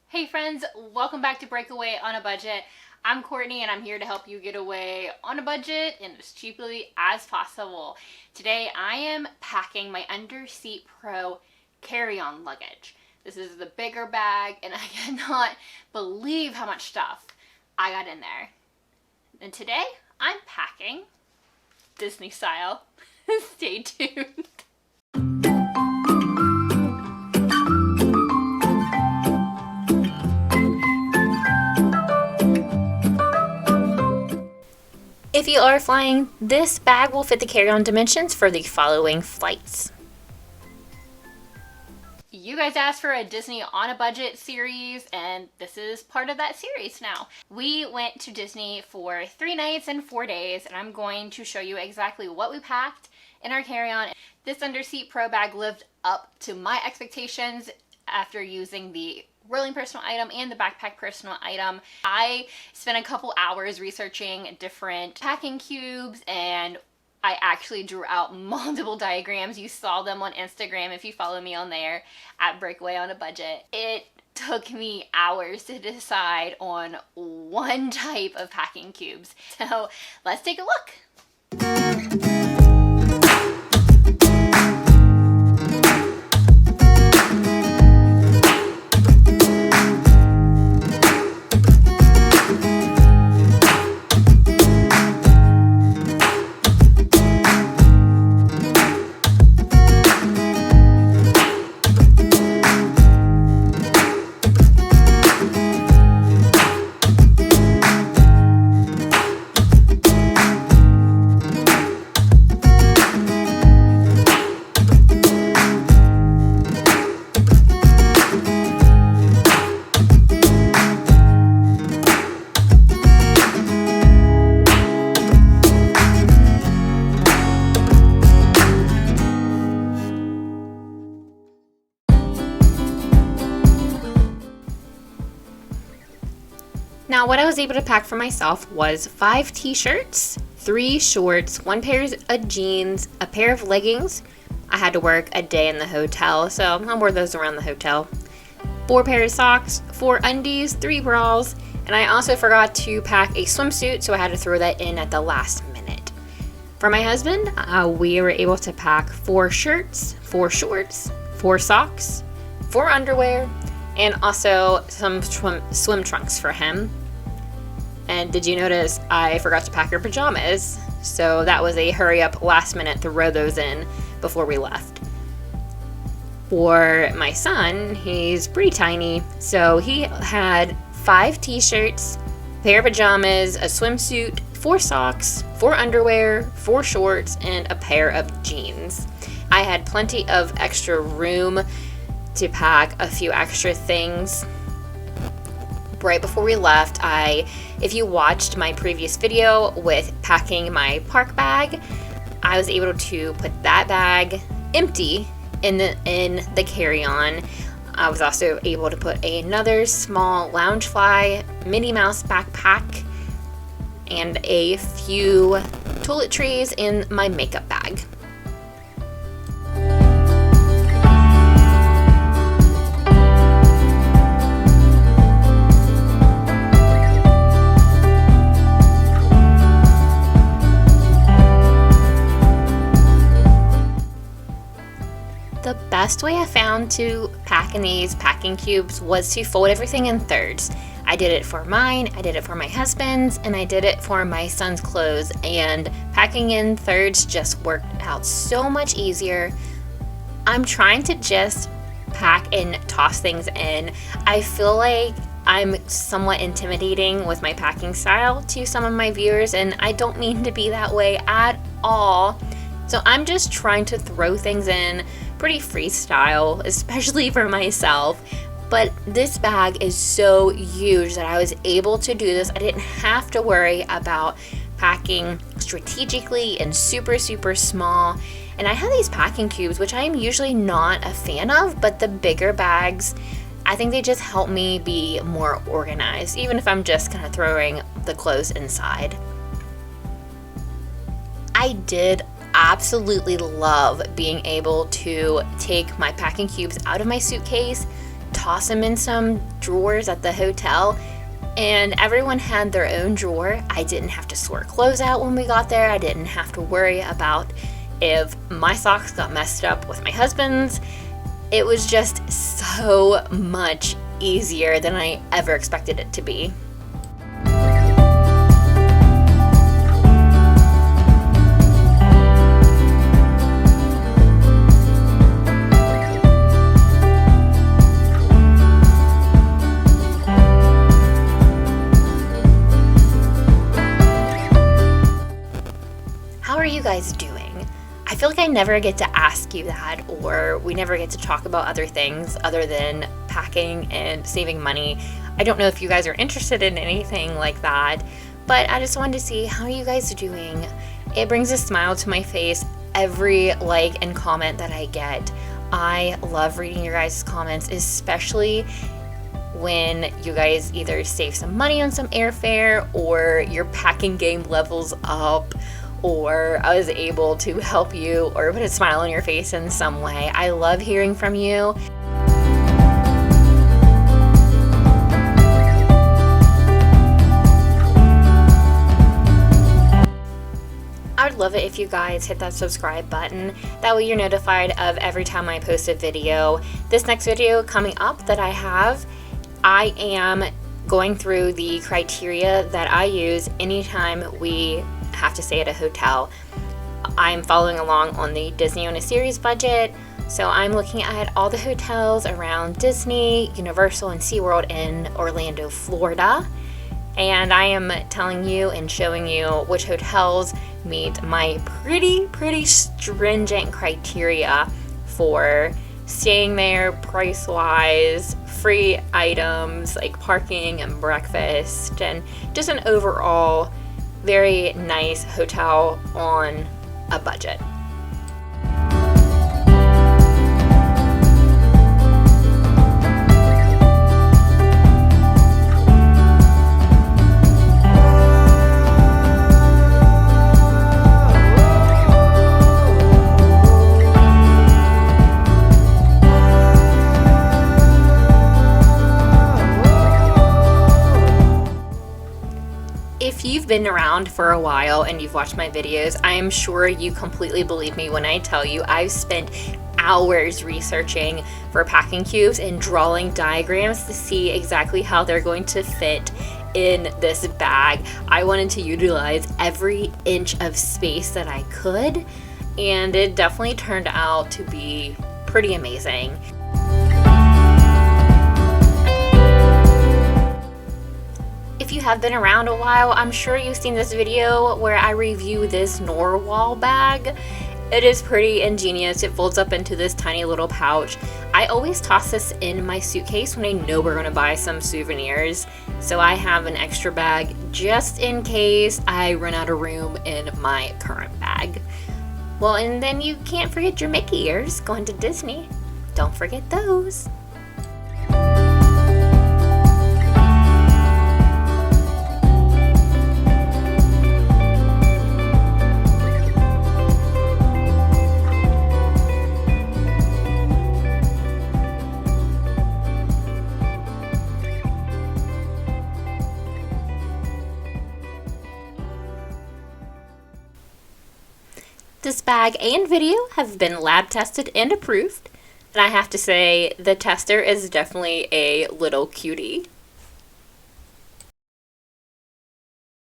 Hey friends, welcome back to Breakaway on a Budget. I'm Courtney and I'm here to help you get away on a budget and as cheaply as possible. Today I am packing my Underseat Pro carry-on luggage. This is the bigger bag and I cannot believe how much stuff I got in there. And today I'm packing Disney style. Stay tuned. If you are flying, this bag will fit the carry-on dimensions for the following flights. You guys asked for a Disney on a budget series, and this is part of that series now. We went to Disney for 3 nights and 4 days, and I'm going to show you exactly what we packed in our carry-on. This Underseat Pro bag lived up to my expectations after using the rolling personal item and the backpack personal item. I spent a couple hours researching different packing cubes and I actually drew out multiple diagrams. You saw them on Instagram if you follow me on there at Breakaway on a Budget. It took me hours to decide on one type of packing cubes. So let's take a look. Now what I was able to pack for myself was 5 t-shirts, 3 shorts, 1 pair of jeans, a pair of leggings. I had to work a day in the hotel, so I wore those around the hotel. 4 pairs of socks, 4 undies, 3 bras, and I also forgot to pack a swimsuit, so I had to throw that in at the last minute. For my husband, we were able to pack 4 shirts, 4 shorts, 4 socks, 4 underwear, and also some swim trunks for him. And did you notice I forgot to pack your pajamas? So that was a hurry up last minute to throw those in before we left. For my son, he's pretty tiny, so he had 5 t-shirts, a pair of pajamas, a swimsuit, 4 socks, 4 underwear, 4 shorts, and a pair of jeans. I had plenty of extra room to pack a few extra things. Right before we left, if you watched my previous video with packing my park bag, I was able to put that bag empty in the carry-on. I was also able to put another small Loungefly Minnie Mouse backpack and a few toiletries in my makeup bag. The best way I found to pack in these packing cubes was to fold everything in thirds. I did it for mine, I did it for my husband's, and I did it for my son's clothes, and packing in thirds just worked out so much easier. I'm trying to just pack and toss things in. I feel like I'm somewhat intimidating with my packing style to some of my viewers, and I don't mean to be that way at all. So I'm just trying to throw things in pretty freestyle, especially for myself. But this bag is so huge that I was able to do this. I didn't have to worry about packing strategically and super small. And I have these packing cubes, which I am usually not a fan of, but the bigger bags, I think they just help me be more organized, even if I'm just kind of throwing the clothes inside. I did absolutely love being able to take my packing cubes out of my suitcase, toss them in some drawers at the hotel, and everyone had their own drawer. I didn't have to sort clothes out when we got there. I didn't have to worry about if my socks got messed up with my husband's. It was just so much easier than I ever expected it to be. How are you guys doing? I feel like I never get to ask you that, or we never get to talk about other things other than packing and saving money. I don't know if you guys are interested in anything like that, but I just wanted to see how you guys are doing. It brings a smile to my face every like and comment that I get. I love reading your guys' comments, especially when you guys either save some money on some airfare, or your packing game levels up, or I was able to help you or put a smile on your face in some way. I love hearing from you. I would love it if you guys hit that subscribe button. That way you're notified of every time I post a video. This next video coming up that I have, I am going through the criteria that I use anytime we have to stay at a hotel. I'm following along on the Disney on a Series budget, so I'm looking at all the hotels around Disney, Universal, and SeaWorld in Orlando, Florida, and I am telling you and showing you which hotels meet my pretty stringent criteria for staying there, price-wise, free items like parking and breakfast, and just an overall very nice hotel on a budget. If you've been around for a while and you've watched my videos, I am sure you completely believe me when I tell you I've spent hours researching for packing cubes and drawing diagrams to see exactly how they're going to fit in this bag. I wanted to utilize every inch of space that I could, and it definitely turned out to be pretty amazing. If you have been around a while, I'm sure you've seen this video where I review this Narwhal bag. It is pretty ingenious. It folds up into this tiny little pouch. I always toss this in my suitcase when I know we're going to buy some souvenirs, so I have an extra bag just in case I run out of room in my current bag. Well, and then you can't forget your Mickey ears going to Disney. Don't forget those. This bag and video have been lab tested and approved, and I have to say the tester is definitely a little cutie.